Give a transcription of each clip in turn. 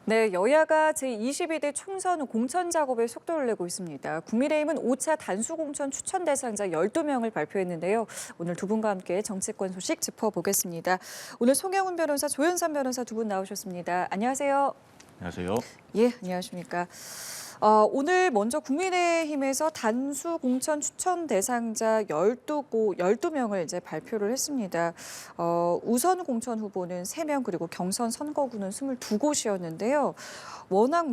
네, 여야가 제22대 총선 공천 작업에 속도를 내고 있습니다. 국민의힘은 5차 단수공천 추천 대상자 12명을 발표했는데요. 오늘 두 분과 함께 정치권 소식 짚어보겠습니다. 오늘 송영훈 변호사, 조현선 변호사 두 분 나오셨습니다. 안녕하세요. 안녕하세요. 예, 안녕하십니까. 오늘 먼저 국민의힘에서 단수 공천 추천 대상자 12명을 이제 발표를 했습니다. 우선 공천 후보는 3명 그리고 경선 선거구는 22곳이었는데요. 워낙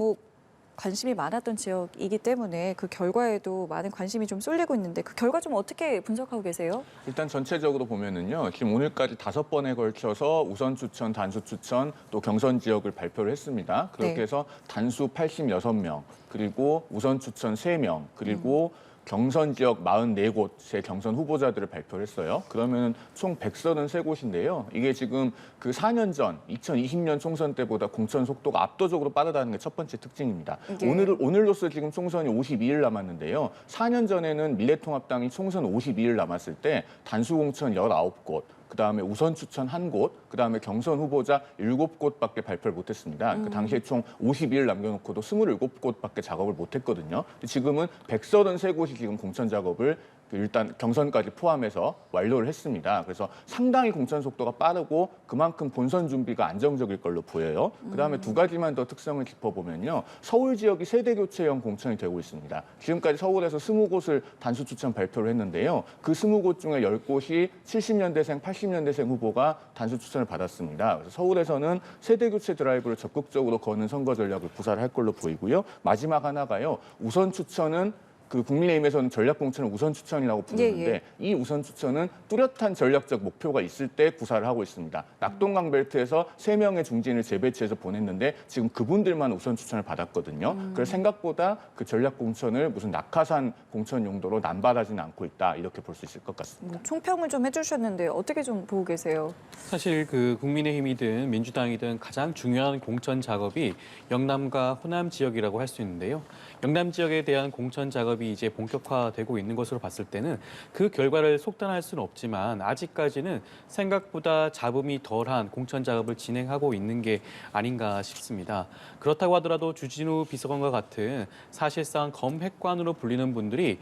관심이 많았던 지역이기 때문에 그 결과에도 많은 관심이 좀 쏠리고 있는데 그 결과 좀 어떻게 분석하고 계세요? 일단 전체적으로 보면은요. 지금 오늘까지 5번에 걸쳐서 우선 추천, 단수 추천, 또 경선 지역을 발표를 했습니다. 그렇게 네. 해서 단수 86명, 그리고 우선 추천 3명, 그리고 경선 지역 44곳의 경선 후보자들을 발표를 했어요. 그러면 총 133곳인데요. 이게 지금 그 4년 전 2020년 총선 때보다 공천 속도가 압도적으로 빠르다는 게 첫 번째 특징입니다. 예. 오늘로서 지금 총선이 52일 남았는데요. 4년 전에는 미래통합당이 총선 52일 남았을 때 단수 공천 19곳, 그다음에 우선 추천 1곳, 그다음에 경선 후보자 7곳밖에 발표를 못했습니다. 그 당시에 총 52일 남겨놓고도 27곳밖에 작업을 못했거든요. 지금은 133곳이 지금 공천 작업을 일단 경선까지 포함해서 완료를 했습니다. 그래서 상당히 공천 속도가 빠르고 그만큼 본선 준비가 안정적일 걸로 보여요. 그다음에 두 가지만 더 특성을 짚어보면요. 서울 지역이 세대 교체형 공천이 되고 있습니다. 지금까지 서울에서 20곳을 단수 추천 발표를 했는데요. 그 20곳 중에 10곳이 70년대생, 80년대생 후보가 단수 추천을 받았습니다. 그래서 서울에서는 세대 교체 드라이브를 적극적으로 거는 선거 전략을 구사를 할 걸로 보이고요. 마지막 하나가요. 우선 추천은 그 국민의힘에서는 전략 공천을 우선 추천이라고 부르는데 예. 이 우선 추천은 뚜렷한 전략적 목표가 있을 때 구사를 하고 있습니다. 낙동강 벨트에서 3명의 중진을 재배치해서 보냈는데 지금 그분들만 우선 추천을 받았거든요. 그래서 생각보다 그 전략 공천을 무슨 낙하산 공천 용도로 남발하지는 않고 있다. 이렇게 볼 수 있을 것 같습니다. 총평을 좀 해주셨는데 어떻게 좀 보고 계세요? 사실 그 국민의힘이든 민주당이든 가장 중요한 공천 작업이 영남과 호남 지역이라고 할 수 있는데요. 영남 지역에 대한 공천 작업이 이제 본격화되고 있는 것으로 봤을 때는 그 결과를 속단할 수는 없지만 아직까지는 생각보다 잡음이 덜한 공천 작업을 진행하고 있는 게 아닌가 싶습니다. 그렇다고 하더라도 주진우 비서관과 같은 사실상 검핵관으로 불리는 분들이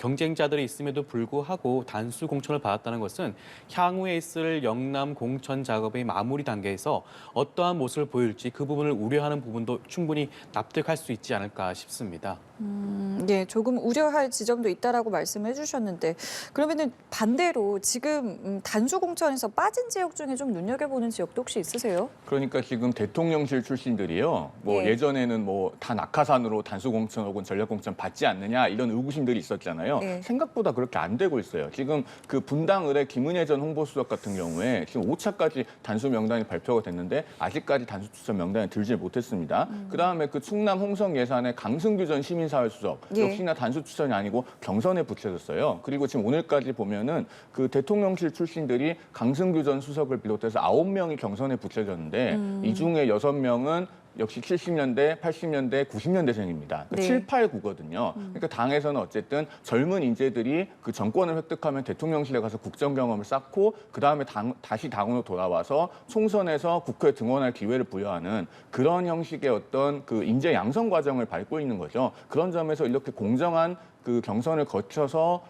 경쟁자들이 있음에도 불구하고 단수 공천을 받았다는 것은 향후에 있을 영남 공천 작업의 마무리 단계에서 어떠한 모습을 보일지 그 부분을 우려하는 부분도 충분히 납득할 수 있지 않을까 싶습니다. 예, 조금 우려할 지점도 있다라고 말씀을 해주셨는데 그러면은 반대로 지금 단수 공천에서 빠진 지역 중에 좀 눈여겨보는 지역도 혹시 있으세요? 그러니까 지금 대통령실 출신들이요. 예. 예전에는 다 낙하산으로 단수 공천 혹은 전략 공천 받지 않느냐 이런 의구심들이 있었잖아요. 예. 생각보다 그렇게 안 되고 있어요. 지금 그 분당 의뢰 김은혜 전 홍보수석 같은 경우에 지금 5차까지 단수 명단이 발표가 됐는데 아직까지 단수 추천 명단에 들지 못했습니다. 그다음에 그 충남 홍성 예산의 강승규 전 시민사회수석 예. 역시나 단수 추천이 아니고 경선에 붙여졌어요. 그리고 지금 오늘까지 보면은 그 대통령실 출신들이 강승규 전 수석을 비롯해서 9명이 경선에 붙여졌는데 이 중에 6명은 역시 70년대, 80년대, 90년대생입니다. 그러니까 네. 7, 8, 9거든요. 그러니까 당에서는 어쨌든 젊은 인재들이 그 정권을 획득하면 대통령실에 가서 국정 경험을 쌓고 그다음에 다시 당으로 돌아와서 총선에서 국회에 등원할 기회를 부여하는 그런 형식의 어떤 그 인재 양성 과정을 밟고 있는 거죠. 그런 점에서 이렇게 공정한 그 경선을 거쳐서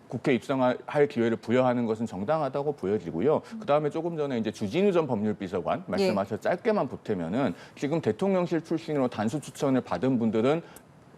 국회 입성할 기회를 부여하는 것은 정당하다고 보여지고요. 그다음에 조금 전에 이제 주진우 전 법률비서관 말씀하셔서 짧게만 보태면은 지금 대통령실 출신으로 단수 추천을 받은 분들은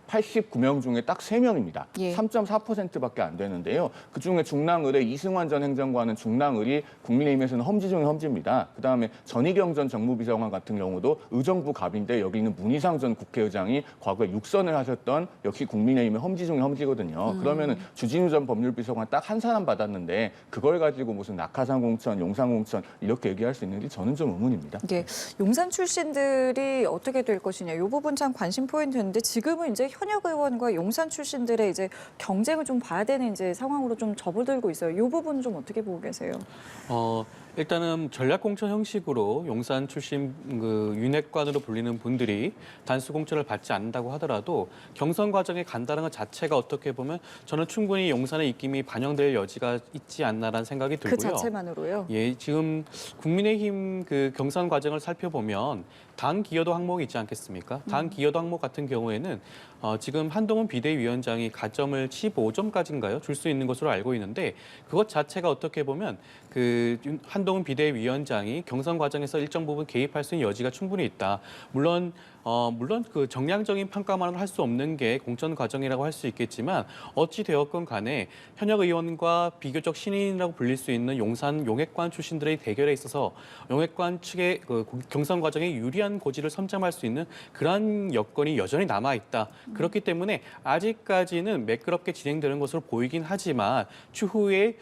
89명 중에 딱 3명입니다. 예. 3.4%밖에 안 되는데요. 그중에 중랑을의 이승환 전 행정관은 중랑을이 국민의힘에서는 험지 중에 험지입니다. 그다음에 전희경 전 정무비서관 같은 경우도 의정부 갑인데 여기 있는 문희상 전 국회의장이 과거에 육선을 하셨던 역시 국민의힘의 험지 중에 험지거든요. 그러면은 주진우 전 법률비서관 딱 한 사람 받았는데 그걸 가지고 무슨 낙하산 공천, 용산 공천 이렇게 얘기할 수 있는지 저는 좀 의문입니다. 예, 용산 출신들이 어떻게 될 것이냐 이 부분 참 관심 포인트였는데 지금은 이제 현역 의원과 용산 출신들의 이제 경쟁을 좀 봐야 되는 이제 상황으로 좀 접어들고 있어요. 이 부분은 좀 어떻게 보고 계세요? 일단은 전략공천 형식으로 용산 출신 그 윤핵관으로 불리는 분들이 단수 공천을 받지 않는다고 하더라도 경선 과정에 간다는 것 자체가 어떻게 보면 저는 충분히 용산의 입김이 반영될 여지가 있지 않나라는 생각이 들고요. 그 자체만으로요? 예, 지금 국민의힘 그 경선 과정을 살펴보면 당 기여도 항목이 있지 않겠습니까? 당 기여도 항목 같은 경우에는 지금 한동훈 비대위원장이 가점을 15점까지인가요? 줄 수 있는 것으로 알고 있는데 그것 자체가 어떻게 보면 그 한동훈 비대위원장이 경선 과정에서 일정 부분 개입할 수 있는 여지가 충분히 있다. 물론 그 정량적인 평가만으로 할 수 없는 게 공천 과정이라고 할 수 있겠지만 어찌 되었건 간에 현역 의원과 비교적 신인이라고 불릴 수 있는 용산 용액관 출신들의 대결에 있어서 용액관 측의 그 경선 과정에 유리한 고지를 선점할 수 있는 그러한 여건이 여전히 남아 있다. 그렇기 때문에 아직까지는 매끄럽게 진행되는 것으로 보이긴 하지만 추후에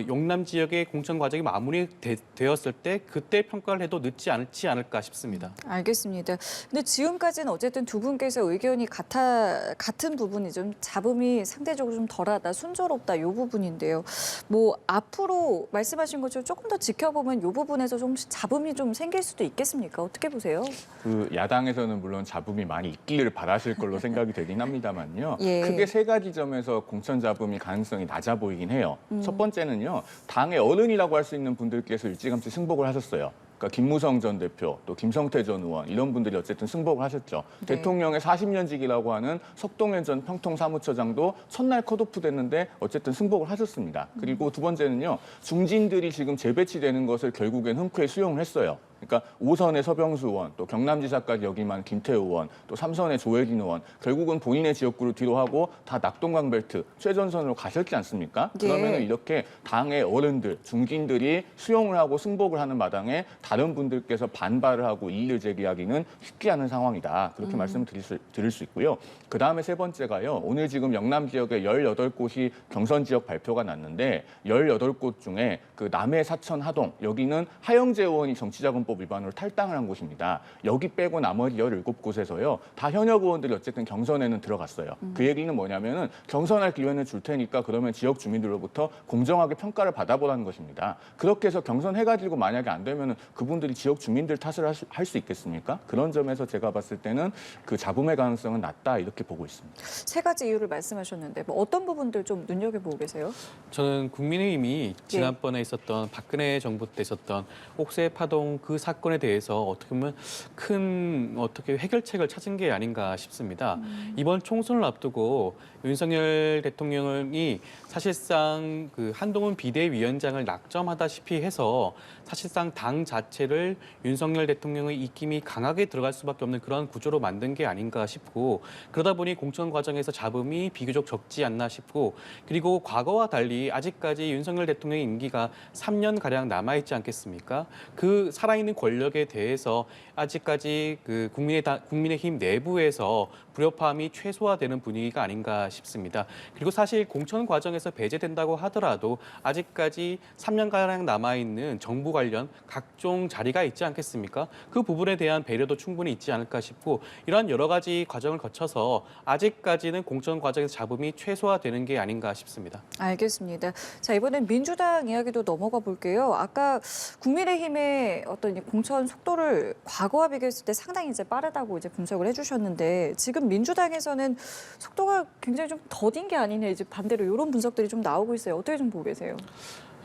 용남 지역의 공천 과정이 마무리되었을 때 그때 평가를 해도 늦지 않을까 싶습니다. 알겠습니다. 근데 지금까지는 어쨌든 두 분께서 의견이 같은 부분이 좀 잡음이 상대적으로 좀 덜하다, 순조롭다 이 부분인데요. 뭐 앞으로 말씀하신 것처럼 조금 더 지켜보면 이 부분에서 좀 잡음이 좀 생길 수도 있겠습니까? 어떻게 보세요? 그 야당에서는 물론 잡음이 많이 있기를 바라실 걸로 생각이 되긴 합니다만요. 예. 크게 세 가지 점에서 공천 잡음이 가능성이 낮아 보이긴 해요. 첫 번째는요. 당의 어른이라고 할 수 있는 분들께서 일찌감치 승복을 하셨어요. 그러니까 김무성 전 대표, 또 김성태 전 의원 이런 분들이 어쨌든 승복을 하셨죠. 네. 대통령의 40년직이라고 하는 석동현 전 평통사무처장도 첫날 컷오프 됐는데 어쨌든 승복을 하셨습니다. 그리고 두 번째는요. 중진들이 지금 재배치되는 것을 결국엔 흔쾌히 수용을 했어요. 그러니까 5선의 서병수 의원, 또 경남지사까지 역임한 김태우 의원, 또 3선의 조혜진 의원, 결국은 본인의 지역구를 뒤로 하고 다 낙동강 벨트 최전선으로 가셨지 않습니까? 예. 그러면 이렇게 당의 어른들, 중진들이 수용을 하고 승복을 하는 마당에 다른 분들께서 반발을 하고 이의를 제기하기는 쉽지 않은 상황이다. 그렇게 말씀을 드릴 수 있고요. 그다음에 세 번째가요. 오늘 지금 영남 지역에 18곳이 경선 지역 발표가 났는데 18곳 중에 그 남해 사천 하동 여기는 하영재 의원이 정치자금법 위반으로 탈당을 한 곳입니다. 여기 빼고 나머지 17곳에서요. 다 현역 의원들이 어쨌든 경선에는 들어갔어요. 그 얘기는 뭐냐면은 경선할 기회는 줄 테니까 그러면 지역 주민들로부터 공정하게 평가를 받아보라는 것입니다. 그렇게 해서 경선해가지고 만약에 안 되면은 그분들이 지역 주민들 탓을 할 수 있겠습니까? 그런 점에서 제가 봤을 때는 그 잡음의 가능성은 낮다 이렇게 보고 있습니다. 세 가지 이유를 말씀하셨는데 뭐 어떤 부분들 좀 눈여겨보고 계세요? 저는 국민의힘이 지난번에 있었던 박근혜 정부 때 있었던 옥새 파동 그 사건에 대해서 어떻게 보면 큰 해결책을 찾은 게 아닌가 싶습니다. 이번 총선을 앞두고 윤석열 대통령이 사실상 그 한동훈 비대위원장을 낙점하다시피 해서 사실상 당 자체를 윤석열 대통령의 입김이 강하게 들어갈 수밖에 없는 그런 구조로 만든 게 아닌가 싶고 그러다 보니 공천 과정에서 잡음이 비교적 적지 않나 싶고 그리고 과거와 달리 아직까지 윤석열 대통령의 임기가 3년가량 남아있지 않겠습니까? 그 살아있는 권력에 대해서 아직까지 그 국민의힘 내부에서 불협화음이 최소화되는 분위기가 아닌가 싶습니다. 그리고 사실 공천 과정에서 배제된다고 하더라도 아직까지 3년가량 남아있는 정부 관련 각종 자리가 있지 않겠습니까? 그 부분에 대한 배려도 충분히 있지 않을까 싶고 이러한 여러 가지 과정을 거쳐서 아직까지는 공천 과정에서 잡음이 최소화되는 게 아닌가 싶습니다. 알겠습니다. 자, 이번엔 민주당 이야기도 넘어가 볼게요. 아까 국민의힘의 어떤 이 공천 속도를 과거와 비교했을 때 상당히 이제 빠르다고 이제 분석을 해주셨는데 지금 민주당에서는 속도가 굉장히 좀 더딘 게 아니냐 이제 반대로 이런 분석들이 좀 나오고 있어요. 어떻게 좀 보고 계세요?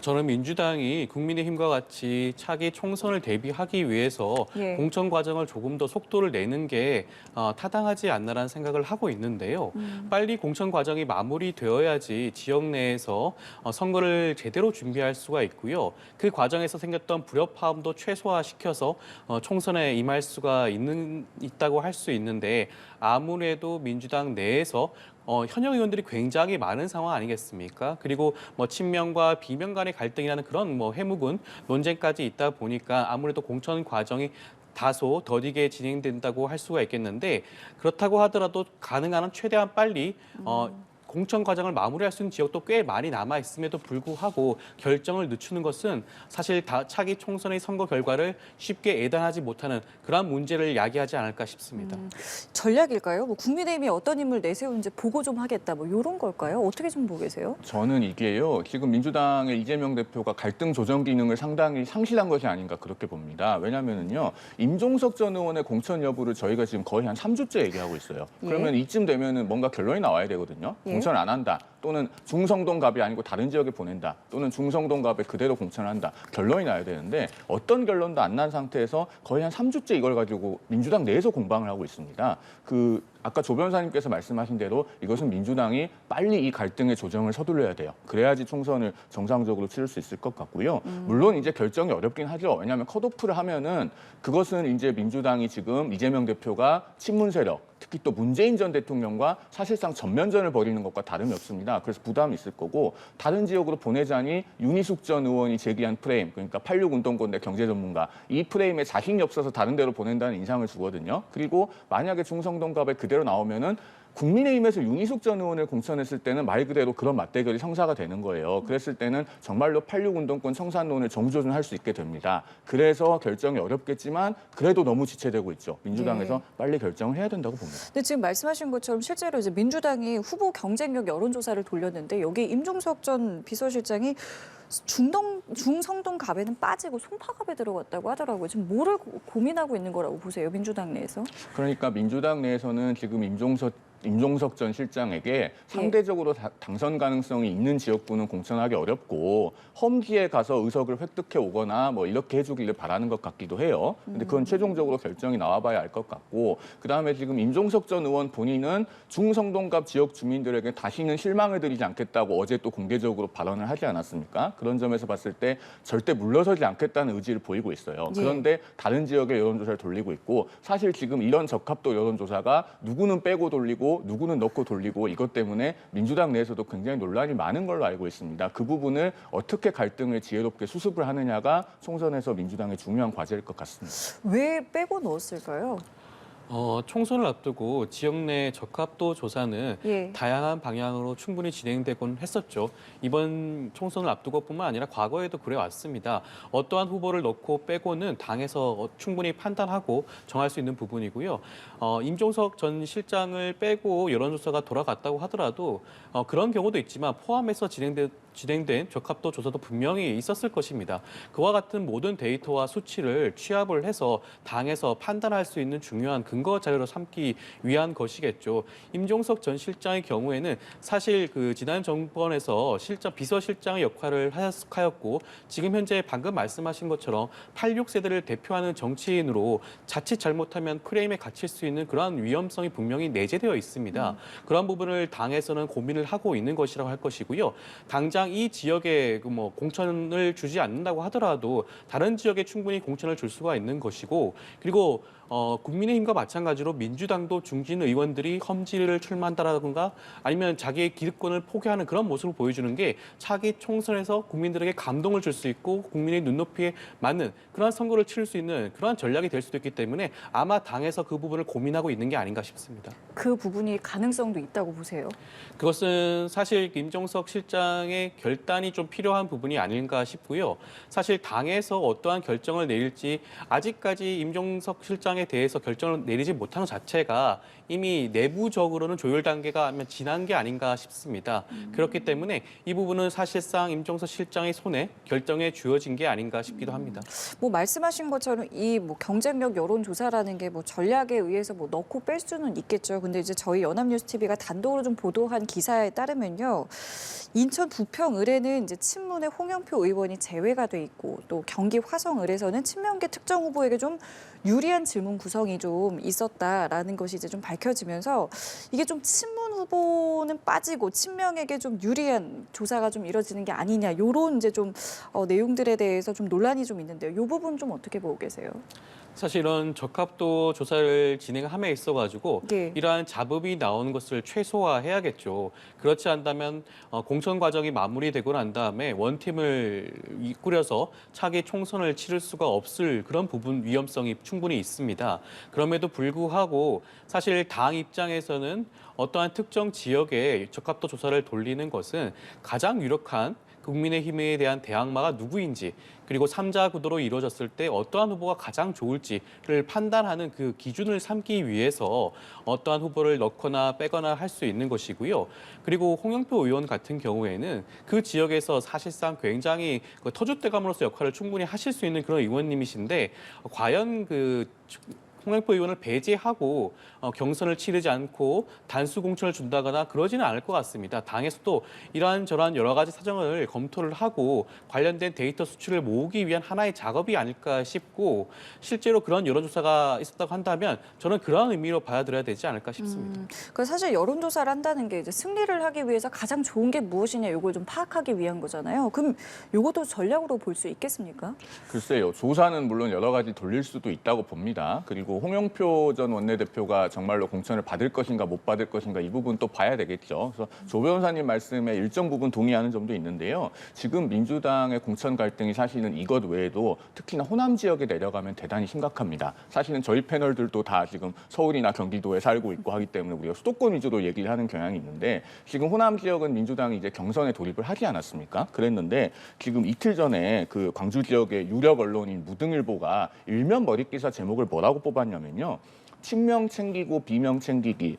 저는 민주당이 국민의힘과 같이 차기 총선을 대비하기 위해서 예. 공천 과정을 조금 더 속도를 내는 게 타당하지 않나라는 생각을 하고 있는데요. 빨리 공천 과정이 마무리되어야지 지역 내에서 선거를 제대로 준비할 수가 있고요. 그 과정에서 생겼던 불협화음도 최소화시켜서 총선에 임할 수가 있다고 할 수 있는데 아무래도 민주당 내에서 현역 의원들이 굉장히 많은 상황 아니겠습니까? 그리고 뭐 친명과 비명 간의 갈등이라는 그런 해묵은 논쟁까지 있다 보니까 아무래도 공천 과정이 다소 더디게 진행된다고 할 수가 있겠는데 그렇다고 하더라도 가능한 한 최대한 빨리 공천 과정을 마무리할 수 있는 지역도 꽤 많이 남아 있음에도 불구하고 결정을 늦추는 것은 사실 차기 총선의 선거 결과를 쉽게 예단하지 못하는 그런 문제를 야기하지 않을까 싶습니다. 전략일까요? 뭐 국민의힘이 어떤 인물 내세우는지 보고 좀 하겠다 뭐 이런 걸까요? 어떻게 좀 보고 계세요? 저는 이게요. 지금 민주당의 이재명 대표가 갈등 조정 기능을 상당히 상실한 것이 아닌가 그렇게 봅니다. 왜냐하면요. 임종석 전 의원의 공천 여부를 저희가 지금 거의 한 3주째 얘기하고 있어요. 그러면 이쯤 되면은 뭔가 결론이 나와야 되거든요. 예. 공천 안 한다. 또는 중성동갑이 아니고 다른 지역에 보낸다 또는 중성동갑에 그대로 공천한다 결론이 나야 되는데 어떤 결론도 안 난 상태에서 거의 한 3주째 이걸 가지고 민주당 내에서 공방을 하고 있습니다. 아까 조 변호사님께서 말씀하신 대로 이것은 민주당이 빨리 이 갈등의 조정을 서둘러야 돼요. 그래야지 총선을 정상적으로 치를 수 있을 것 같고요. 물론 이제 결정이 어렵긴 하죠. 왜냐하면 컷오프를 하면은 그것은 이제 민주당이 지금 이재명 대표가 친문 세력, 특히 또 문재인 전 대통령과 사실상 전면전을 벌이는 것과 다름이 없습니다. 그래서 부담이 있을 거고 다른 지역으로 보내자니 윤희숙 전 의원이 제기한 프레임, 그러니까 86 운동권 내 경제 전문가 이 프레임에 자신이 없어서 다른 데로 보낸다는 인상을 주거든요. 그리고 만약에 중성동갑에 그대로 나오면은 국민의힘에서 윤희숙 전 의원을 공천했을 때는 말 그대로 그런 맞대결이 성사가 되는 거예요. 그랬을 때는 정말로 86 운동권 청산론을 정조준할 수 있게 됩니다. 그래서 결정이 어렵겠지만 그래도 너무 지체되고 있죠. 민주당에서 네. 빨리 결정을 해야 된다고 봅니다. 근데 지금 말씀하신 것처럼 실제로 이제 민주당이 후보 경쟁력 여론조사를 돌렸는데 여기 임종석 전 비서실장이 중성동 갑에는 빠지고 송파갑에 들어갔다고 하더라고요. 지금 뭐를 고민하고 있는 거라고 보세요, 민주당 내에서? 그러니까 민주당 내에서는 지금 임종석 전 실장에게 상대적으로 당선 가능성이 있는 지역구는 공천하기 어렵고 험지에 가서 의석을 획득해 오거나 뭐 이렇게 해주기를 바라는 것 같기도 해요. 근데 그건 최종적으로 결정이 나와봐야 알 것 같고 그다음에 지금 임종석 전 의원 본인은 중성동갑 지역 주민들에게 다시는 실망을 드리지 않겠다고 어제 또 공개적으로 발언을 하지 않았습니까? 그런 점에서 봤을 때 절대 물러서지 않겠다는 의지를 보이고 있어요. 그런데 다른 지역의 여론조사를 돌리고 있고 사실 지금 이런 적합도 여론조사가 누구는 빼고 돌리고 누구는 넣고 돌리고 이것 때문에 민주당 내에서도 굉장히 논란이 많은 걸로 알고 있습니다. 그 부분을 어떻게 갈등을 지혜롭게 수습을 하느냐가 총선에서 민주당의 중요한 과제일 것 같습니다. 왜 빼고 넣었을까요? 총선을 앞두고 지역 내 적합도 조사는 예. 다양한 방향으로 충분히 진행되곤 했었죠. 이번 총선을 앞두고뿐만 아니라 과거에도 그래왔습니다. 어떠한 후보를 넣고 빼고는 당에서 충분히 판단하고 정할 수 있는 부분이고요. 임종석 전 실장을 빼고 여론조사가 돌아갔다고 하더라도 그런 경우도 있지만 포함해서 진행된 적합도 조사도 분명히 있었을 것입니다. 그와 같은 모든 데이터와 수치를 취합을 해서 당에서 판단할 수 있는 중요한 근거 자료로 삼기 위한 것이겠죠. 임종석 전 실장의 경우에는 사실 그 지난 정권에서 비서실장의 역할을 하였고 지금 현재 방금 말씀하신 것처럼 86세대를 대표하는 정치인으로 자칫 잘못하면 프레임에 갇힐 수 있는 그러한 위험성이 분명히 내재되어 있습니다. 그런 부분을 당에서는 고민을 하고 있는 것이라고 할 것이고요. 당장 이 지역에 공천을 주지 않는다고 하더라도 다른 지역에 충분히 공천을 줄 수가 있는 것이고 그리고 국민의힘과 마찬가지로 민주당도 중진 의원들이 험지를 출마한다라든가 아니면 자기의 기득권을 포기하는 그런 모습을 보여주는 게 차기 총선에서 국민들에게 감동을 줄 수 있고 국민의 눈높이에 맞는 그런 선거를 치를 수 있는 그러한 전략이 될 수도 있기 때문에 아마 당에서 그 부분을 고민하고 있는 게 아닌가 싶습니다. 그 부분이 가능성도 있다고 보세요? 그것은 사실 임종석 실장의 결단이 좀 필요한 부분이 아닌가 싶고요. 사실 당에서 어떠한 결정을 내릴지 아직까지 임종석 실장에 대해서 결정을 내리지 못한 것 자체가 이미 내부적으로는 조율 단계가 지난 게 아닌가 싶습니다. 그렇기 때문에 이 부분은 사실상 임종석 실장의 손에 결정에 주어진 게 아닌가 싶기도 합니다. 말씀하신 것처럼 이 경쟁력 여론조사라는 게 전략에 의해서 넣고 뺄 수는 있겠죠. 근데 이제 저희 연합뉴스 TV가 단독으로 좀 보도한 기사에 따르면요. 인천 부평 을에는 이제 친문의 홍영표 의원이 제외가 돼 있고 또 경기 화성 을에서는 친명계 특정 후보에게 좀 유리한 질문 구성이 좀 있었다라는 것이 이제 좀 밝혀지면서 이게 좀 친문 후보는 빠지고 친명에게 좀 유리한 조사가 좀 이뤄지는 게 아니냐 이런 이제 좀 내용들에 대해서 좀 논란이 좀 있는데요. 이 부분 좀 어떻게 보고 계세요? 사실 이런 적합도 조사를 진행함에 있어가지고 예. 이러한 잡음이 나오는 것을 최소화해야겠죠. 그렇지 않다면 공천 과정이 마무리되고 난 다음에 원팀을 이끌어서 차기 총선을 치를 수가 없을 그런 부분 위험성이 충분히 있습니다. 그럼에도 불구하고 사실 당 입장에서는 어떠한 특정 지역에 적합도 조사를 돌리는 것은 가장 유력한 국민의힘에 대한 대항마가 누구인지 그리고 3자 구도로 이루어졌을 때 어떠한 후보가 가장 좋을지를 판단하는 그 기준을 삼기 위해서 어떠한 후보를 넣거나 빼거나 할 수 있는 것이고요. 그리고 홍영표 의원 같은 경우에는 그 지역에서 사실상 굉장히 터줏대감으로서 역할을 충분히 하실 수 있는 그런 의원님이신데 과연 홍영표 의원을 배제하고 경선을 치르지 않고 단수 공천을 준다거나 그러지는 않을 것 같습니다. 당에서도 이러한저러한 여러 가지 사정을 검토를 하고 관련된 데이터 수출을 모으기 위한 하나의 작업이 아닐까 싶고 실제로 그런 여론조사가 있었다고 한다면 저는 그런 의미로 받아들여야 되지 않을까 싶습니다. 그 사실 여론조사를 한다는 게 이제 승리를 하기 위해서 가장 좋은 게 무엇이냐 이걸 좀 파악하기 위한 거잖아요. 그럼 이것도 전략으로 볼 수 있겠습니까? 글쎄요. 조사는 물론 여러 가지 돌릴 수도 있다고 봅니다. 그리고 홍영표 전 원내대표가 정말로 공천을 받을 것인가 못 받을 것인가 이 부분 또 봐야 되겠죠. 그래서 조 변호사님 말씀에 일정 부분 동의하는 점도 있는데요. 지금 민주당의 공천 갈등이 사실은 이것 외에도 특히나 호남 지역에 내려가면 대단히 심각합니다. 사실은 저희 패널들도 다 지금 서울이나 경기도에 살고 있고 하기 때문에 우리가 수도권 위주로 얘기를 하는 경향이 있는데 지금 호남 지역은 민주당이 이제 경선에 돌입을 하지 않았습니까? 그랬는데 지금 이틀 전에 그 광주 지역의 유력 언론인 무등일보가 일면 머릿 기사 제목을 뭐라고 뽑았냐면요. 친명 챙기고 비명 챙기기.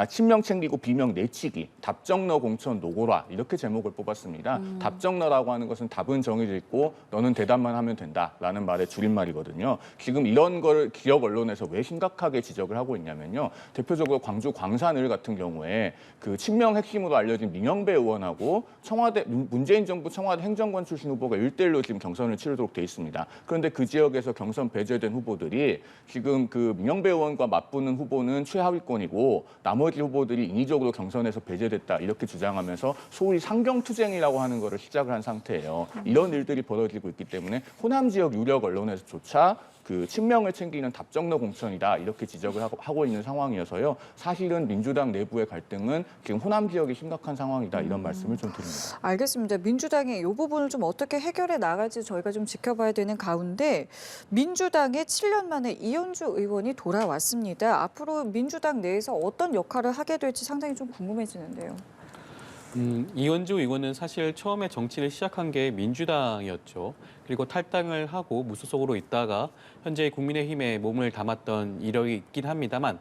친명 챙기고 비명 내치기, 답정너 공천 노고라 이렇게 제목을 뽑았습니다. 답정너라고 하는 것은 답은 정해져 있고 너는 대답만 하면 된다라는 말의 줄임말이거든요. 지금 이런 걸 지역 언론에서 왜 심각하게 지적을 하고 있냐면요. 대표적으로 광주 광산을 같은 경우에 그 친명 핵심으로 알려진 민영배 의원하고 청와대 문재인 정부 청와대 행정관 출신 후보가 1대1로 지금 경선을 치르도록 돼 있습니다. 그런데 그 지역에서 경선 배제된 후보들이 지금 그 민영배 의원과 맞붙는 후보는 최하위권이고 나머지 후보들이 인위적으로 경선에서 배제됐다 이렇게 주장하면서 소위 상경투쟁이라고 하는 거를 시작을 한 상태예요. 이런 일들이 벌어지고 있기 때문에 호남 지역 유력 언론에서조차 그 친명을 챙기는 답정너 공천이다 이렇게 지적을 하고 있는 상황이어서요. 사실은 민주당 내부의 갈등은 지금 호남 지역이 심각한 상황이다 이런 말씀을 좀 드립니다. 알겠습니다. 민주당이 이 부분을 좀 어떻게 해결해 나갈지 저희가 좀 지켜봐야 되는 가운데 민주당에 7년 만에 이현주 의원이 돌아왔습니다. 앞으로 민주당 내에서 어떤 역할을 하게 될지 상당히 좀 궁금해지는데요. 이현주 의원은 사실 처음에 정치를 시작한 게 민주당이었죠. 그리고 탈당을 하고 무소속으로 있다가 현재 국민의힘에 몸을 담았던 이력이 있긴 합니다만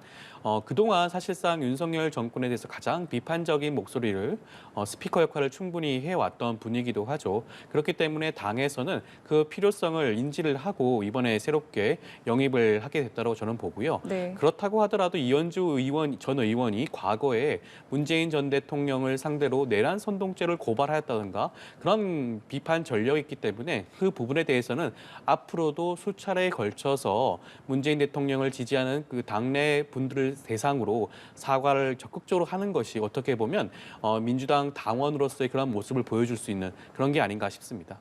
그동안 사실상 윤석열 정권에 대해서 가장 비판적인 목소리를 스피커 역할을 충분히 해왔던 분이기도 하죠. 그렇기 때문에 당에서는 그 필요성을 인지를 하고 이번에 새롭게 영입을 하게 됐다고 저는 보고요. 네. 그렇다고 하더라도 이현주 전 의원이 과거에 문재인 전 대통령을 상대로 내란 선동죄를 고발하였다든가 그런 비판 전력이 있기 때문에 그 부분에 대해서는 앞으로도 수차례에 걸쳐서 문재인 대통령을 지지하는 그 당내 분들을 대상으로 사과를 적극적으로 하는 것이 어떻게 보면 민주당 당원으로서의 그런 모습을 보여줄 수 있는 그런 게 아닌가 싶습니다.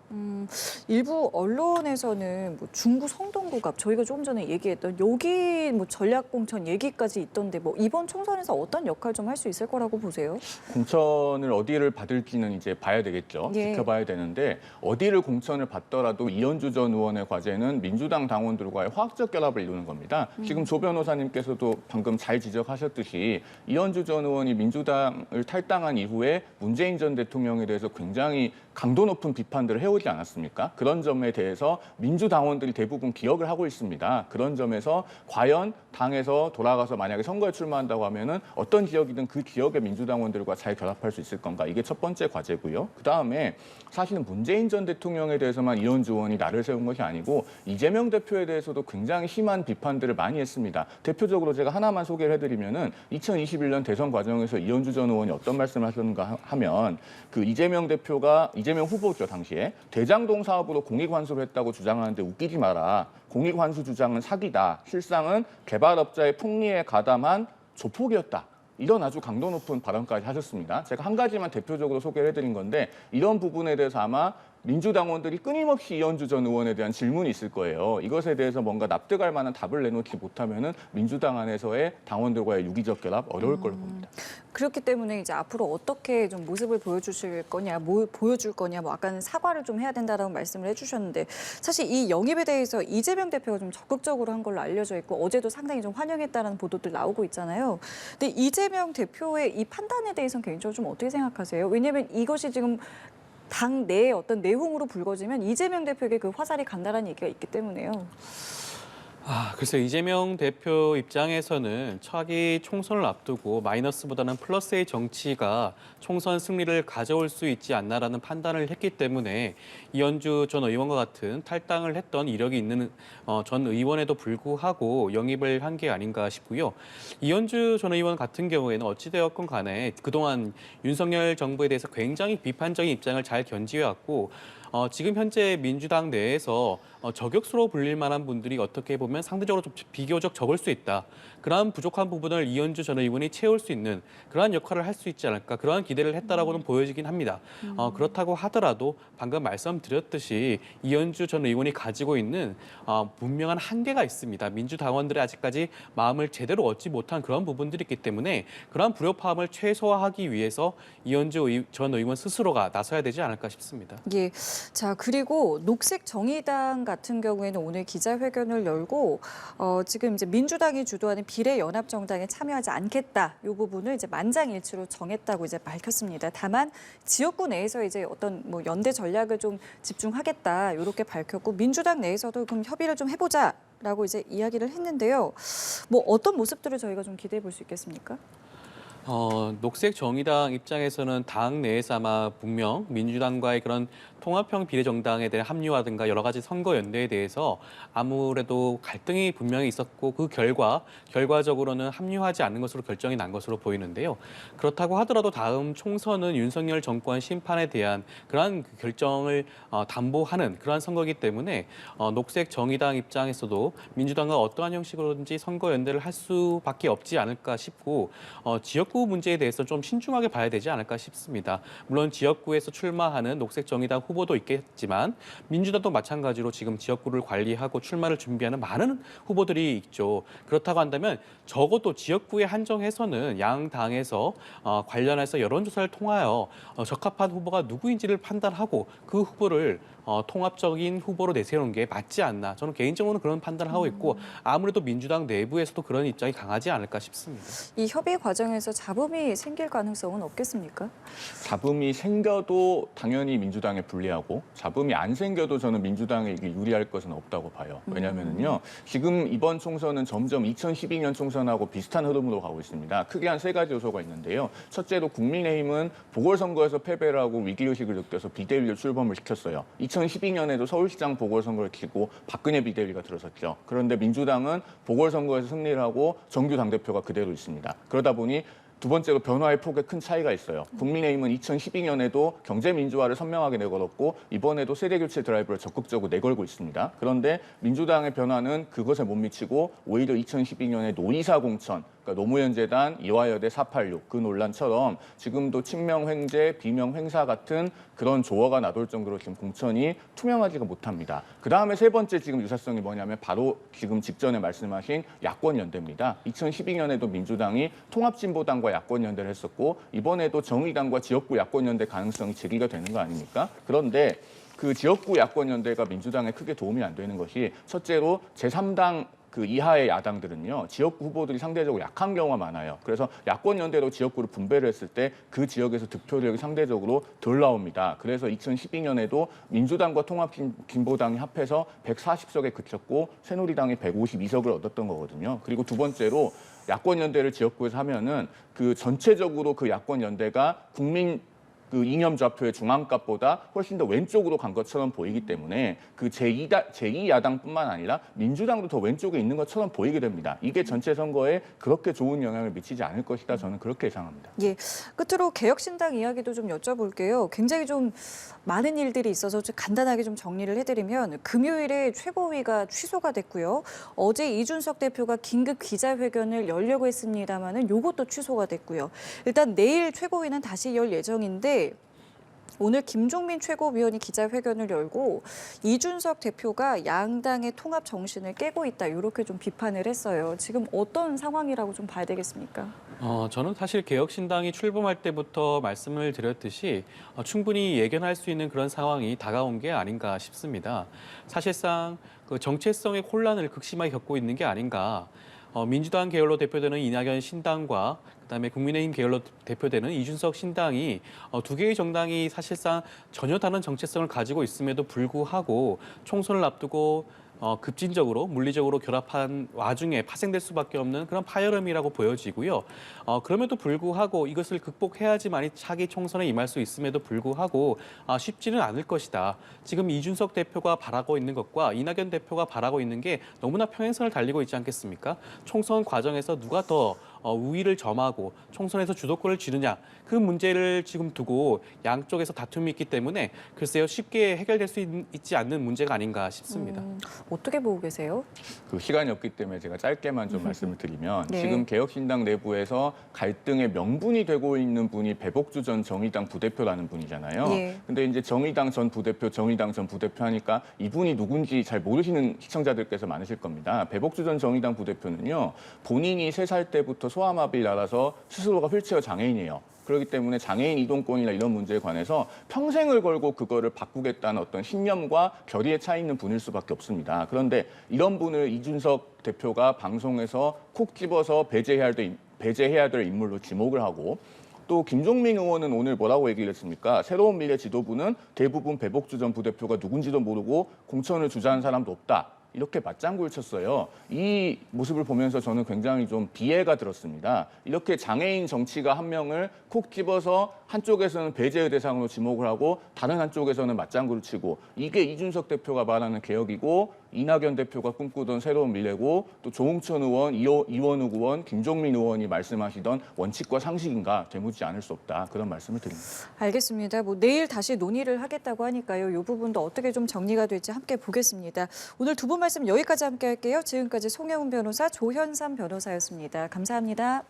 일부 언론에서는 뭐 중구 성동구 갑 저희가 조금 전에 얘기했던 여기 뭐 전략공천 얘기까지 있던데 뭐 이번 총선에서 어떤 역할 좀 할 수 있을 거라고 보세요? 공천을 어디를 받을지는 이제 봐야 되겠죠. 예. 지켜봐야 되는데 어디를 공천을 받더라도 이현주 전 의원의 과제는 민주당 당원들과의 화학적 결합을 이루는 겁니다. 지금 조 변호사님께서도 방금 잘 지적하셨듯이 이현주 전 의원이 민주당을 탈당한 이후에 문재인 전 대통령에 대해서 굉장히 강도 높은 비판들을 해오지 않았습니까? 그런 점에 대해서 민주당원들이 대부분 기억을 하고 있습니다. 그런 점에서 과연 당에서 돌아가서 만약에 선거에 출마한다고 하면은 어떤 지역이든 그 지역의 민주당원들과 잘 결합할 수 있을 건가? 이게 첫 번째 과제고요. 그다음에 사실은 문재인 전 대통령에 대해서만 이현주 의원이 날을 세운 것이 아니고 이재명 대표에 대해서도 굉장히 심한 비판들을 많이 했습니다. 대표적으로 제가 하나만 소개를 해드리면은 2021년 대선 과정에서 이현주 전 의원이 어떤 말씀을 하셨는가 하면 그 이재명 후보죠 당시에 대장동 사업으로 공익 환수를 했다고 주장하는데 웃기지 마라. 공익 환수 주장은 사기다. 실상은 개발업자의 풍리에 가담한 조폭이었다. 이런 아주 강도 높은 발언까지 하셨습니다. 제가 한 가지만 대표적으로 소개를 해드린 건데 이런 부분에 대해서 아마 민주당원들이 끊임없이 이현주 전 의원에 대한 질문이 있을 거예요. 이것에 대해서 뭔가 납득할 만한 답을 내놓지 못하면은 민주당 안에서의 당원들과의 유기적 결합 어려울 걸로 봅니다. 그렇기 때문에 이제 앞으로 어떻게 좀 모습을 보여주실 거냐, 뭐 보여줄 거냐, 뭐 아까는 사과를 좀 해야 된다라고 말씀을 해주셨는데 사실 이 영입에 대해서 이재명 대표가 좀 적극적으로 한 걸로 알려져 있고 어제도 상당히 좀 환영했다는 보도들 나오고 있잖아요. 근데 이재명 대표의 이 판단에 대해서는 개인적으로 좀 어떻게 생각하세요? 왜냐하면 이것이 지금 당 내의 어떤 내홍으로 불거지면 이재명 대표에게 그 화살이 간다라는 얘기가 있기 때문에요. 글쎄 이재명 대표 입장에서는 차기 총선을 앞두고 마이너스보다는 플러스의 정치가 총선 승리를 가져올 수 있지 않나라는 판단을 했기 때문에 이현주 전 의원과 같은 탈당을 했던 이력이 있는 전 의원에도 불구하고 영입을 한 게 아닌가 싶고요. 이현주 전 의원 같은 경우에는 어찌되었건 간에 그동안 윤석열 정부에 대해서 굉장히 비판적인 입장을 잘 견지해왔고 지금 현재 민주당 내에서 저격수로 불릴 만한 분들이 어떻게 보면 상대적으로 좀 비교적 적을 수 있다. 그러한 부족한 부분을 이현주 전 의원이 채울 수 있는 그러한 역할을 할 수 있지 않을까. 그러한 기대를 했다라고는 보여지긴 합니다. 그렇다고 하더라도 방금 말씀드렸듯이 이현주 전 의원이 가지고 있는 분명한 한계가 있습니다. 민주당원들의 아직까지 마음을 제대로 얻지 못한 그런 부분들이 있기 때문에 그러한 불협화음을 최소화하기 위해서 이현주 전 의원 스스로가 나서야 되지 않을까 싶습니다. 예. 자, 그리고 녹색 정의당 같은 경우에는 오늘 기자회견을 열고 지금 이제 민주당이 주도하는 비례연합정당에 참여하지 않겠다. 이 부분을 이제 만장일치로 정했다고 이제 밝혔습니다. 다만 지역구 내에서 이제 어떤 뭐 연대 전략을 좀 집중하겠다. 이렇게 밝혔고 민주당 내에서도 그럼 협의를 좀 해보자라고 이제 이야기를 했는데요. 뭐 어떤 모습들을 저희가 좀 기대해 볼 수 있겠습니까? 녹색 정의당 입장에서는 당 내에서 아마 분명 민주당과의 그런 통합형 비례정당에 대한 합류라든가 여러 가지 선거 연대에 대해서 아무래도 갈등이 분명히 있었고 그 결과적으로는 합류하지 않는 것으로 결정이 난 것으로 보이는데요. 그렇다고 하더라도 다음 총선은 윤석열 정권 심판에 대한 그러한 결정을 담보하는 그러한 선거이기 때문에 녹색 정의당 입장에서도 민주당과 어떠한 형식으로든지 선거 연대를 할 수밖에 없지 않을까 싶고 지역구 문제에 대해서 좀 신중하게 봐야 되지 않을까 싶습니다. 물론 지역구에서 출마하는 녹색 정의당 후보도 있겠지만 민주당도 마찬가지로 지금 지역구를 관리하고 출마를 준비하는 많은 후보들이 있죠. 그렇다고 한다면 적어도 지역구에 한정해서는 양 당에서 관련해서 여론조사를 통하여 적합한 후보가 누구인지를 판단하고 그 후보를 통합적인 후보로 내세우는 게 맞지 않나. 저는 개인적으로는 그런 판단을 하고 있고 아무래도 민주당 내부에서도 그런 입장이 강하지 않을까 싶습니다. 이 협의 과정에서 잡음이 생길 가능성은 없겠습니까? 잡음이 생겨도 당연히 민주당에 불리하고 잡음이 안 생겨도 저는 민주당에게 유리할 것은 없다고 봐요. 왜냐하면요. 지금 이번 총선은 점점 2012년 총선하고 비슷한 흐름으로 가고 있습니다. 크게 한 세 가지 요소가 있는데요. 첫째로 국민의힘은 보궐선거에서 패배를 하고 위기의식을 느껴서 비대위를 출범을 시켰어요. 2012년에도 서울시장 보궐선거를 치고 박근혜 비대위가 들어섰죠. 그런데 민주당은 보궐선거에서 승리를 하고 정규 당대표가 그대로 있습니다. 그러다 보니 두 번째로 변화의 폭에 큰 차이가 있어요. 국민의힘은 2012년에도 경제민주화를 선명하게 내걸었고 이번에도 세대교체 드라이브를 적극적으로 내걸고 있습니다. 그런데 민주당의 변화는 그것에 못 미치고 오히려 2012년에 노이사 공천, 그러니까 노무현 재단, 이화여대 486 그 논란처럼 지금도 친명횡재, 비명횡사 같은 그런 조어가 나돌 정도로 지금 공천이 투명하지가 못합니다. 그다음에 세 번째 지금 유사성이 뭐냐면 바로 지금 직전에 말씀하신 야권연대입니다. 2012년에도 민주당이 통합진보당과 야권연대를 했었고 이번에도 정의당과 지역구 야권연대 가능성이 제기가 되는 거 아닙니까? 그런데 그 지역구 야권연대가 민주당에 크게 도움이 안 되는 것이 첫째로 제3당 그 이하의 야당들은요 지역구 후보들이 상대적으로 약한 경우가 많아요. 그래서 야권 연대로 지역구를 분배를 했을 때 그 지역에서 득표력이 상대적으로 덜 나옵니다. 그래서 2012년에도 민주당과 통합진보당이 합해서 140석에 그쳤고 새누리당이 152석을 얻었던 거거든요. 그리고 두 번째로 야권 연대를 지역구에서 하면은 그 전체적으로 그 야권 연대가 국민 그 이념 좌표의 중앙값보다 훨씬 더 왼쪽으로 간 것처럼 보이기 때문에 그 제2야당뿐만 아니라 민주당도 더 왼쪽에 있는 것처럼 보이게 됩니다. 이게 전체 선거에 그렇게 좋은 영향을 미치지 않을 것이다. 저는 그렇게 예상합니다. 예, 끝으로 개혁신당 이야기도 좀 여쭤볼게요. 굉장히 좀 많은 일들이 있어서 좀 간단하게 좀 정리를 해드리면 금요일에 최고위가 취소가 됐고요. 어제 이준석 대표가 긴급 기자회견을 열려고 했습니다마는 요것도 취소가 됐고요. 일단 내일 최고위는 다시 열 예정인데 오늘 김종민 최고위원이 기자회견을 열고 이준석 대표가 양당의 통합 정신을 깨고 있다 이렇게 좀 비판을 했어요. 지금 어떤 상황이라고 좀 봐야 되겠습니까? 저는 사실 개혁신당이 출범할 때부터 말씀을 드렸듯이 충분히 예견할 수 있는 그런 상황이 다가온 게 아닌가 싶습니다. 사실상 그 정체성의 혼란을 극심하게 겪고 있는 게 아닌가. 민주당 계열로 대표되는 이낙연 신당과 그다음에 국민의힘 계열로 대표되는 이준석 신당이 두 개의 정당이 사실상 전혀 다른 정체성을 가지고 있음에도 불구하고 총선을 앞두고 급진적으로 물리적으로 결합한 와중에 파생될 수밖에 없는 그런 파열음이라고 보여지고요. 그럼에도 불구하고 이것을 극복해야지만이 차기 총선에 임할 수 있음에도 불구하고 쉽지는 않을 것이다. 지금 이준석 대표가 바라고 있는 것과 이낙연 대표가 바라고 있는 게 너무나 평행선을 달리고 있지 않겠습니까? 총선 과정에서 누가 더 우위를 점하고 총선에서 주도권을 쥐느냐 그 문제를 지금 두고 양쪽에서 다툼이 있기 때문에 글쎄요 쉽게 해결될 수 있지 않는 문제가 아닌가 싶습니다. 어떻게 보고 계세요? 그 시간이 없기 때문에 제가 짧게만 좀 말씀을 드리면 네. 지금 개혁신당 내부에서 갈등의 명분이 되고 있는 분이 배복주 전 정의당 부대표라는 분이잖아요. 예. 근데 이제 정의당 전 부대표 하니까 이분이 누군지 잘 모르시는 시청자들께서 많으실 겁니다. 배복주 전 정의당 부대표는요. 본인이 3살 때부터 소아마비를 앓아서 스스로가 휠체어 장애인이에요. 그렇기 때문에 장애인 이동권이나 이런 문제에 관해서 평생을 걸고 그거를 바꾸겠다는 어떤 신념과 결의에 차 있는 분일 수밖에 없습니다. 그런데 이런 분을 이준석 대표가 방송에서 콕 집어서 배제해야 될 인물로 지목을 하고 또 김종민 의원은 오늘 뭐라고 얘기를 했습니까? 새로운 미래 지도부는 대부분 배복주 전 부대표가 누군지도 모르고 공천을 주자는 사람도 없다. 이렇게 맞장구를 쳤어요. 이 모습을 보면서 저는 굉장히 좀 비애가 들었습니다. 이렇게 장애인 정치가 한 명을 콕 집어서 한쪽에서는 배제의 대상으로 지목을 하고 다른 한쪽에서는 맞장구를 치고 이게 이준석 대표가 말하는 개혁이고 이낙연 대표가 꿈꾸던 새로운 미래고 또 조홍천 의원, 이원욱 의원, 김종민 의원이 말씀하시던 원칙과 상식인가 되묻지 않을 수 없다. 그런 말씀을 드립니다. 알겠습니다. 뭐 내일 다시 논의를 하겠다고 하니까요. 이 부분도 어떻게 좀 정리가 될지 함께 보겠습니다. 오늘 두 분 말씀 여기까지 함께 할게요. 지금까지 송영훈 변호사, 조현삼 변호사였습니다. 감사합니다.